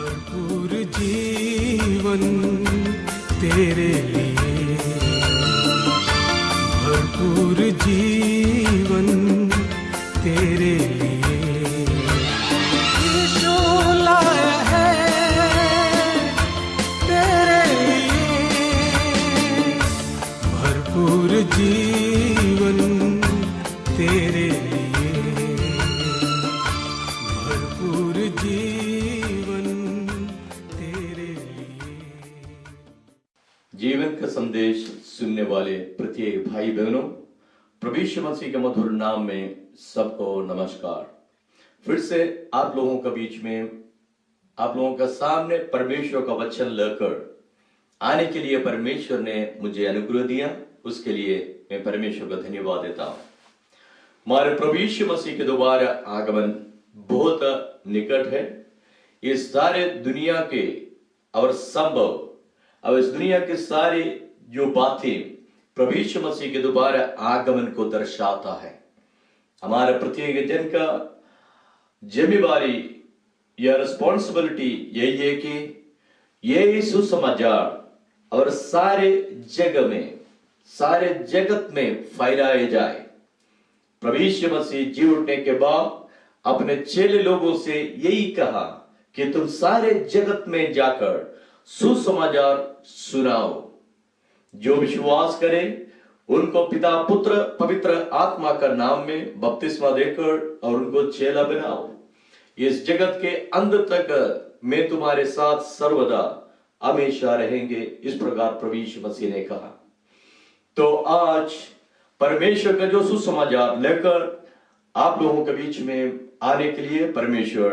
भरपूर जीवन तेरे लिए, भरपूर जीवन तेरे लिए यीशु लाया है तेरे लिए, भरपूर जीवन तेरे लिए, भरपूर जीवन तेरे लिए। जीवन का संदेश सुनने वाले प्रत्येक भाई बहनों, प्रभु यीशु मसीह के मधुर नाम में सबको नमस्कार। फिर से आप लोगों के बीच में, आप लोगों के सामने परमेश्वर का वचन लेकर आने के लिए परमेश्वर ने मुझे अनुग्रह दिया, उसके लिए मैं परमेश्वर का धन्यवाद देता हूं। हमारे प्रभु यीशु मसीह के दोबारा आगमन बहुत निकट है। इस सारे दुनिया के और संभव और इस दुनिया के सारे जो बातें प्रभु यीशु मसीह के दोबारा आगमन को दर्शाता है। हमारे प्रत्येक जन का जिम्मेवारी या रिस्पॉन्सिबिलिटी यही है कि ये सुसमाचार और सारे जगत में फैलाया जाए। प्रभु यीशु मसीह जी उठने के बाद अपने चेले लोगों से यही कहा कि तुम सारे जगत में जाकर सुसमाचार सुनाओ। जो विश्वास करे उनको पिता पुत्र पवित्र आत्मा का नाम में बपतिस्मा देकर और उनको चेला बनाओ। इस जगत के अंत तक मैं तुम्हारे साथ सर्वदा हमेशा रहेंगे, इस प्रकार प्रभु यीशु मसीह ने कहा। तो आज परमेश्वर का जो सुसमाचार लेकर आप लोगों के बीच में आने के लिए परमेश्वर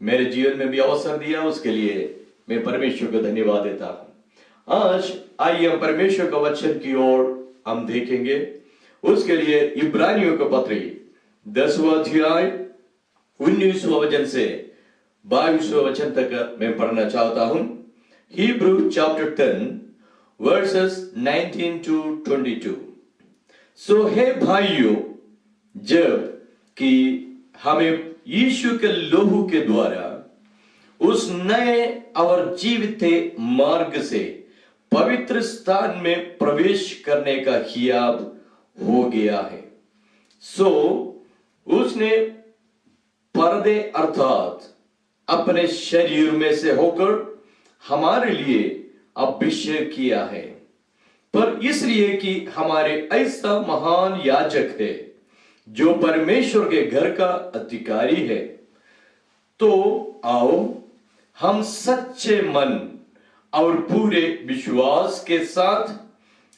मेरे जीवन में भी अवसर दिया, उसके लिए मैं परमेश्वर को धन्यवाद देता हूं। आज आइए हम परमेश्वर का वचन की ओर हम देखेंगे। उसके लिए इब्रानियों का पत्री 10वां अध्याय 19वां वचन से 22वां वचन तक मैं पढ़ना चाहता हूं। Hebrew chapter 10 verses 19 to 22। सो हे भाइयों, जब कि हमें यीशु के लहू के द्वारा उस नए और जीवित मार्ग से पवित्र स्थान में प्रवेश करने का हियाब हो गया है, सो उसने पर्दे अर्थात अपने शरीर में से होकर हमारे लिए अभिषेक किया है, पर इसलिए कि हमारे ऐसा महान याजक है जो परमेश्वर के घर का अधिकारी है। तो आओ हम सच्चे मन और पूरे विश्वास के साथ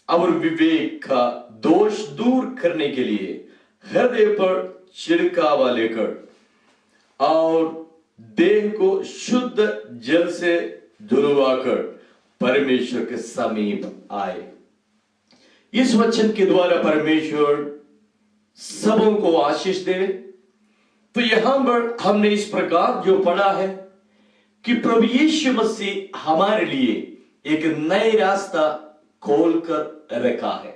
और विवेक का दोष दूर करने के लिए हृदय पर छिड़कावा लेकर और देह को शुद्ध जल से धुलवाकर परमेश्वर के समीप आए। इस वचन के द्वारा परमेश्वर सबों को आशीष दे। तो यहां पर हमने इस प्रकार जो पढ़ा है कि प्रभु यीशु मसीह हमारे लिए एक नए रास्ता खोलकर रखा है।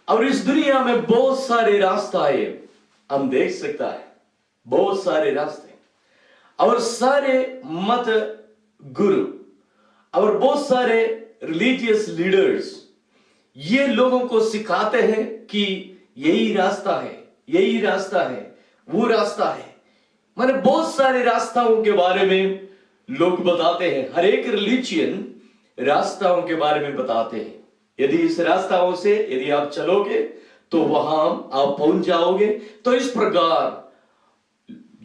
और इस दुनिया में बहुत सारे रास्ते हम देख सकता है, बहुत सारे रास्ते, और सारे मत गुरु और बहुत सारे रिलीजियस लीडर्स ये लोगों को सिखाते हैं कि यही रास्ता है, यही रास्ता है, वो रास्ता है। माने बहुत सारे रास्ताओं के बारे में लोग बताते हैं। हर एक रिलीजियन रास्ताओं के बारे में बताते हैं। यदि इस रास्ताओं से यदि आप चलोगे तो वहां आप पहुंच जाओगे। तो इस प्रकार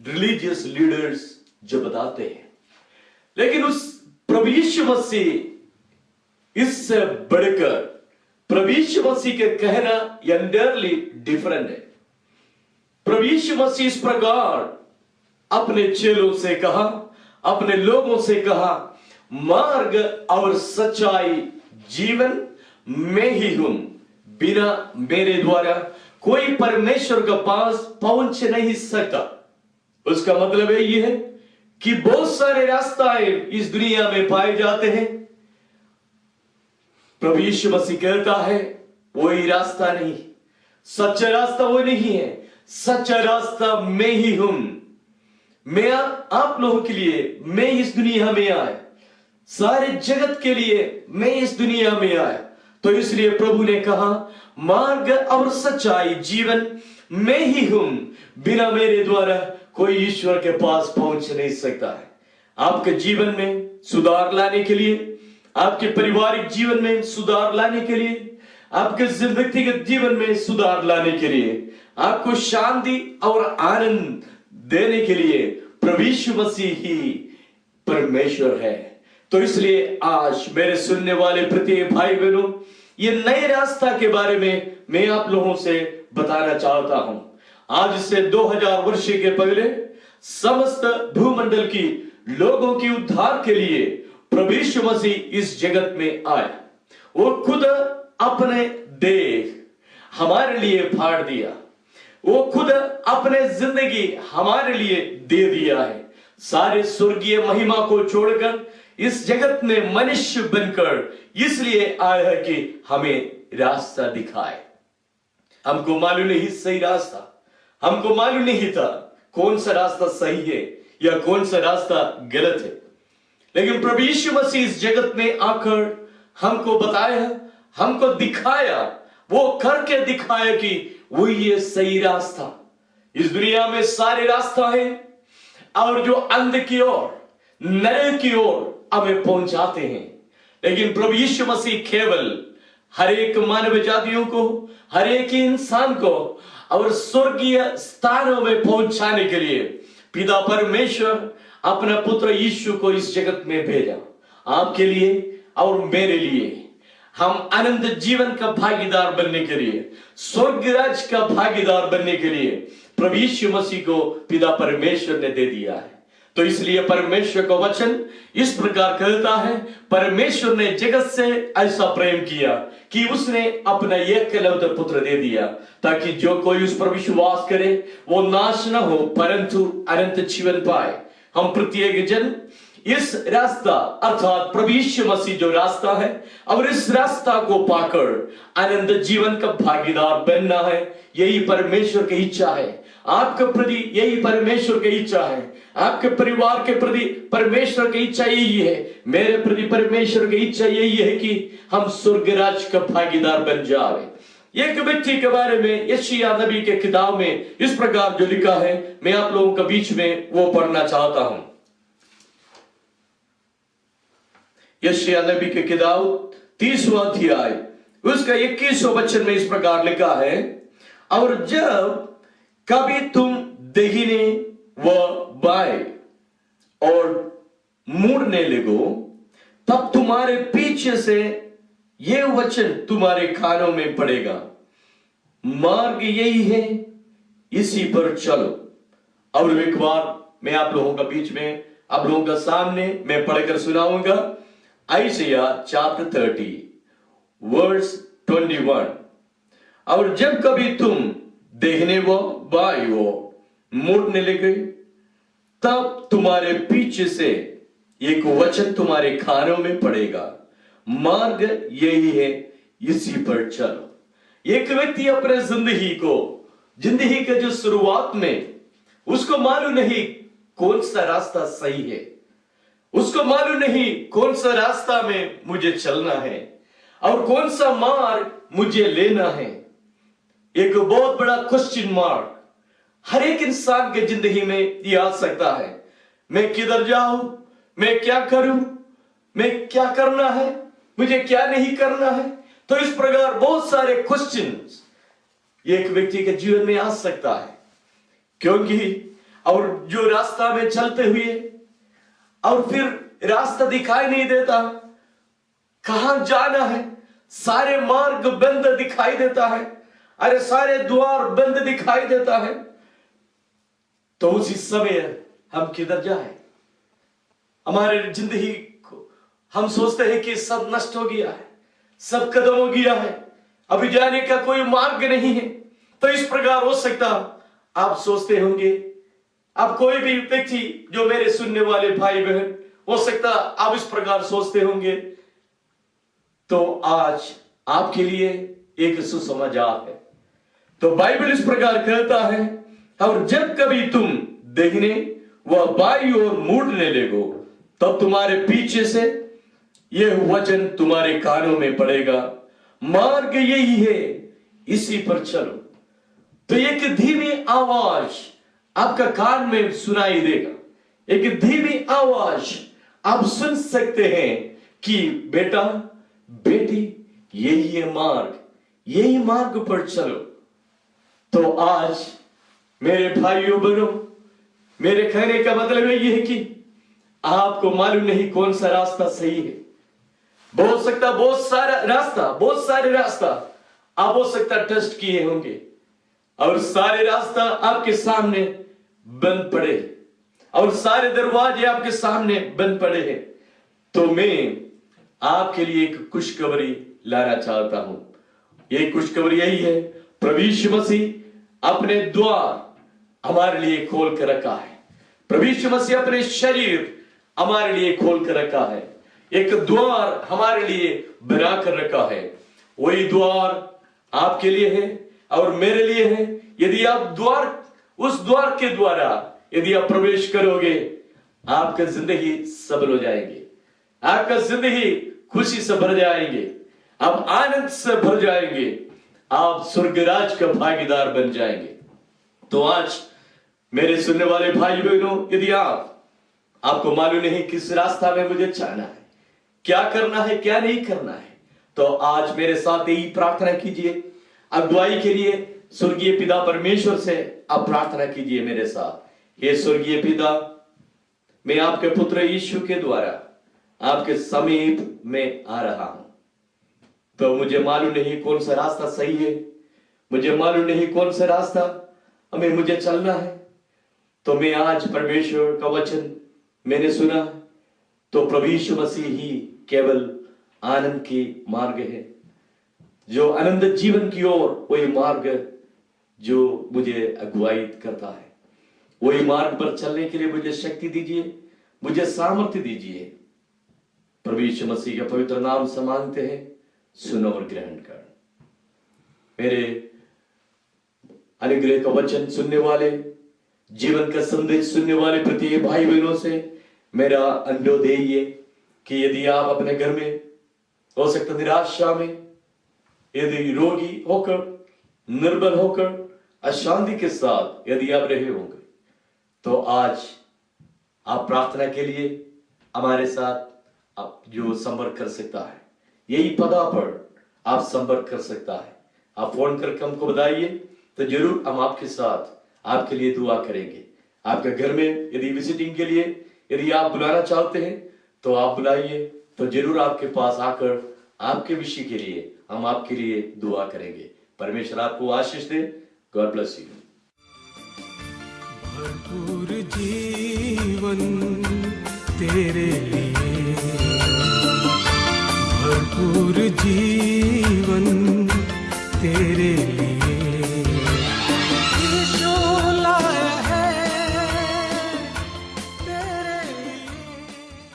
रिलीजियस लीडर्स जो बताते हैं, लेकिन उस प्रभु यीशु मसीह इससे बढ़कर प्रभु यीशु मसीह के कहना एंटायरली डिफरेंट है। प्रभु यीशु मसीह इस प्रकार अपने चेलों से कहा, अपने लोगों से कहा, मार्ग और सच्चाई जीवन मैं ही हूं, बिना मेरे द्वारा कोई परमेश्वर के पास पहुंच नहीं सकता। उसका मतलब यह है कि बहुत सारे रास्ते इस दुनिया में पाए जाते हैं। प्रभु यीशु मसीह कहता है वही रास्ता नहीं, सच्चा रास्ता वो नहीं है, सच्चा रास्ता मैं ही हूं। मैं आप लोगों के लिए मैं इस दुनिया में आया, सारे जगत के लिए मैं इस दुनिया में आया। तो इसलिए प्रभु ने कहा, मार्ग और सच्चाई जीवन मैं ही हूं, बिना मेरे द्वारा कोई ईश्वर के पास पहुंच नहीं सकता है। आपके जीवन में सुधार लाने के लिए, आपके पारिवारिक जीवन में सुधार लाने के लिए, आपके व्यक्तिगत जीवन में सुधार लाने के लिए, आपको शांति और आनंद देने के लिए प्रभु यीशु मसीह ही परमेश्वर है। तो इसलिए आज मेरे सुनने वाले प्रत्येक भाई बहनों, ये नए रास्ता के बारे में मैं आप लोगों से बताना चाहता हूं। आज से 2000 वर्ष के पहले समस्त भूमंडल की लोगों की उद्धार के लिए प्रभु यीशु मसीह इस जगत में आया। वो खुद अपने देह हमारे लिए फाड़ दिया, वो खुद अपने जिंदगी हमारे लिए दे दिया है। सारे स्वर्गीय महिमा को छोड़कर इस जगत में मनुष्य बनकर इसलिए आया है कि हमें रास्ता दिखाए। हमको मालूम नहीं सही रास्ता, हमको मालूम नहीं था कौन सा रास्ता सही है या कौन सा रास्ता गलत है, लेकिन प्रभु यीशु मसीह इस जगत में आकर हमको बताया, हमको दिखाया, वो करके दिखाया कि वो ये सही रास्ता। इस दुनिया में सारे रास्ता है और जो अंध की ओर, नरक की ओर हमें पहुंचाते हैं, लेकिन प्रभु यीशु मसीह केवल हर एक मानव जातियों को, हर एक इंसान को और स्वर्गीय स्थानों में पहुंचाने के लिए पिता परमेश्वर अपना पुत्र यीशु को इस जगत में भेजा। आपके लिए और मेरे लिए, हम अनंत जीवन का भागीदार बनने के लिए, स्वर्ग राज्य का भागीदार बनने के लिए प्रभु यीशु मसीह को पिता परमेश्वर ने दे दिया है। तो इसलिए परमेश्वर का वचन इस प्रकार कहता है, परमेश्वर ने जगत से ऐसा प्रेम किया कि उसने अपना एकलौता पुत्र दे दिया, ताकि जो कोई उस पर विश्वास करे वो नाश न हो परंतु अनंत जीवन पाए। हम प्रत्येक जन इस रास्ता अर्थात प्रभु यीशु मसीह जो रास्ता है, और इस रास्ता को पाकर अनंत जीवन का भागीदार बनना है। यही परमेश्वर की इच्छा है आपके प्रति, यही परमेश्वर की इच्छा है आपके परिवार के प्रति। परमेश्वर की इच्छा यही है, मेरे प्रति परमेश्वर की इच्छा यही है कि हम स्वर्ग राज्य का भागीदार बन जाए। एक व्यक्ति के बारे में यशायाह नबी के किताब में इस प्रकार जो लिखा है, मैं आप लोगों के बीच में वो पढ़ना चाहता हूं। यशायाह नबी के किताब 30वां अध्याय उसका 21वां वचन में इस प्रकार लिखा है, और जब कभी तुम दाहिने व बाएं और मुड़ने लगो, तब तुम्हारे पीछे से ये वचन तुम्हारे कानों में पड़ेगा, मार्ग यही है, इसी पर चलो। और एक बार मैं आप लोगों का बीच में, आप लोगों का सामने मैं पढ़कर सुनाऊंगा। यशायाह चैप्टर 30 वर्स 21। और जब कभी तुम दाहिने व बाईं ओर मुड़ने लगे, तब तुम्हारे पीछे से एक वचन तुम्हारे कानों में पड़ेगा, मार्ग यही है, इसी पर चलो। एक व्यक्ति अपने जिंदगी के जो शुरुआत में उसको मालूम नहीं कौन सा रास्ता सही है, उसको मालूम नहीं कौन सा रास्ता में मुझे चलना है और कौन सा मार्ग मुझे लेना है। एक बहुत बड़ा क्वेश्चन मार्क हर एक इंसान के जिंदगी में ये आ सकता है, मैं किधर जाऊं, मैं क्या करूं, मैं क्या करना है, मुझे क्या नहीं करना है। तो इस प्रकार बहुत सारे क्वेश्चंस एक व्यक्ति के जीवन में आ सकता है, क्योंकि और जो रास्ता में चलते हुए और फिर रास्ता दिखाई नहीं देता, कहां जाना है, सारे मार्ग बंद दिखाई देता है, अरे सारे द्वार बंद दिखाई देता है। तो उसी समय हम किधर जाए? हमारे जिंदगी को हम सोचते हैं कि सब नष्ट हो गया है, सब खत्म हो गया है, अभी जाने का कोई मार्ग नहीं है। तो इस प्रकार हो सकता आप सोचते होंगे, आप कोई भी व्यक्ति जो मेरे सुनने वाले भाई बहन, हो सकता आप इस प्रकार सोचते होंगे। तो आज आपके लिए एक सुसमाचार है। तो बाइबल इस प्रकार कहता है, और जब कभी तुम दाहिने वह बाई ओर मुड़ने लगो, तब तुम्हारे पीछे से यह वचन तुम्हारे कानों में पड़ेगा, मार्ग यही है, इसी पर चलो। तो एक धीमी आवाज आपका कान में सुनाई देगा, एक धीमी आवाज आप सुन सकते हैं कि बेटा बेटी यही है मार्ग, यही मार्ग पर चलो। तो आज मेरे भाइयों बहनों, मेरे कहने का मतलब यही है कि आपको मालूम नहीं कौन सा रास्ता सही है। हो सकता बहुत सारे रास्ता आप हो सकता टेस्ट किए होंगे और सारे रास्ता आपके सामने बंद पड़े और सारे दरवाजे आपके सामने बंद पड़े हैं। तो मैं आपके लिए एक खुशखबरी लाना चाहता हूं। यह खुशखबरी यही है, प्रभु यीशु मसीह अपने द्वार हमारे लिए खोल कर रखा है। प्रभु यीशु मसीह अपने शरीर हमारे लिए खोल कर रखा है, एक द्वार हमारे लिए बना कर रखा है। वही द्वार आपके लिए है और मेरे लिए है। यदि आप उस द्वार के द्वारा यदि आप प्रवेश करोगे, आपका जिंदगी सबल हो जाएंगे, आपका जिंदगी खुशी से भर जाएंगे, आप आनंद से भर जाएंगे, आप स्वर्गराज का भागीदार बन जाएंगे। तो आज मेरे सुनने वाले भाई बहनों, यदि आपको मालूम नहीं किस रास्ता में मुझे चलना है, क्या करना है क्या नहीं करना है, तो आज मेरे साथ यही प्रार्थना कीजिए। अगुवाई के लिए स्वर्गीय पिता परमेश्वर से आप प्रार्थना कीजिए मेरे साथ। हे स्वर्गीय पिता, मैं आपके पुत्र यीशु के द्वारा आपके समीप में आ रहा हूं। तो मुझे मालूम नहीं कौन सा रास्ता सही है, मुझे मालूम नहीं कौन सा रास्ता हमें मुझे चलना है। तो मैं आज परमेश्वर का वचन मैंने सुना, तो प्रभु यीशु मसीह ही केवल आनंद की मार्ग है, जो आनंद जीवन की ओर, वही मार्ग जो मुझे अगुवाई करता है। वही मार्ग पर चलने के लिए मुझे शक्ति दीजिए, मुझे सामर्थ्य दीजिए। प्रभु यीशु मसीह के पवित्र नाम से मांगते हैं, सुनो और ग्रहण कर। मेरे अनुग्रह का वचन सुनने वाले, जीवन का संदेश सुनने वाले प्रत्येक भाई बहनों से मेरा अनुरोध यही है कि यदि आप अपने घर में हो सकता निराशा में, यदि रोगी होकर, निर्बल होकर, अशांति के साथ यदि आप रहे होंगे, तो आज आप प्रार्थना के लिए हमारे साथ आप जो संपर्क कर सकता है, यही पता पर आप संपर्क कर सकता है। आप फोन करके हमको बताइए, तो जरूर हम आपके साथ आपके लिए दुआ करेंगे। आपके घर में यदि विजिटिंग के लिए यदि आप बुलाना चाहते हैं, तो आप बुलाइए, तो जरूर आपके पास आकर आपके विषय के लिए हम आपके लिए दुआ करेंगे। परमेश्वर आपको आशीष दे। God bless you. भरपूर जीवन तेरे लिए, भरपूर जीवन तेरे लिए।